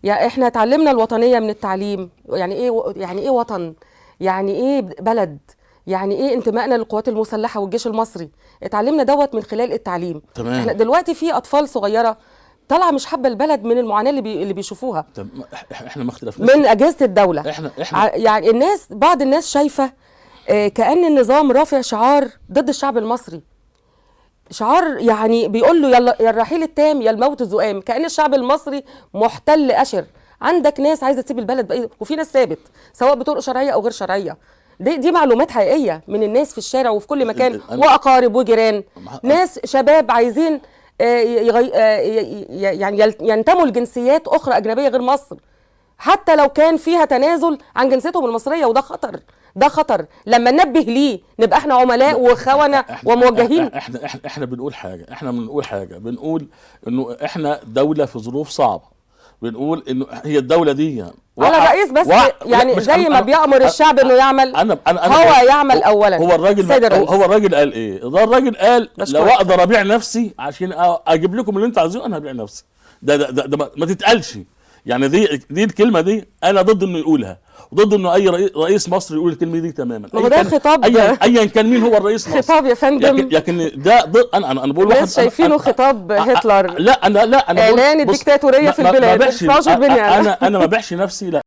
يعني احنا اتعلمنا الوطنيه من التعليم، يعني ايه وطن، يعني ايه بلد، يعني ايه انتمائنا للقوات المسلحه والجيش المصري. اتعلمنا دوت من خلال التعليم. احنا تمام. دلوقتي في اطفال صغيره طالعه مش حابه البلد من المعاناه اللي بيشوفوها طب احنا ما اختلفناش من اجهزه الدوله. احنا يعني بعض الناس شايفه كأن النظام رافع شعار ضد الشعب المصري، شعار يعني بيقول له يلا يا الرحيل التام يا الموت الزؤام، كأن الشعب المصري محتل أشر. عندك ناس عايزه تسيب البلد بأي، وفي ناس ثابت سواء بطرق شرعيه او غير شرعيه. دي معلومات حقيقيه من الناس في الشارع وفي كل مكان، واقارب وجيران، ناس شباب عايزين يعني ينتموا لجنسيات اخرى اجنبيه غير مصر، حتى لو كان فيها تنازل عن جنسيتهم المصريه. وده خطر، ده خطر. لما ننبه ليه نبقى احنا عملاء وخونه وموجهين. احنا بنقول حاجه، بنقول انه احنا دوله في ظروف صعبه، بنقول انه هي الدوله دي على الرئيس بس يعني زي ما بيأمر الشعب انه يعمل، هو يعمل اولا. هو الراجل قال ايه؟ ده الراجل قال لو اقدر ابيع نفسي عشان اجيب لكم اللي انتوا عايزينه انا هبيع نفسي. ده ما تتقالش. يعني دي الكلمه دي انا ضد انه يقولها، وضد انه اي رئيس مصري يقول الكلمه دي تماما. ما هو ده خطاب، ايا كان مين هو الرئيس مصر. خطاب يا فندم. لكن ده ضد. انا بقول ناس شايفينه خطاب هتلر. لا انا اعلان الديكتاتوريه في البلاد. انا ما بحش نفسي. لا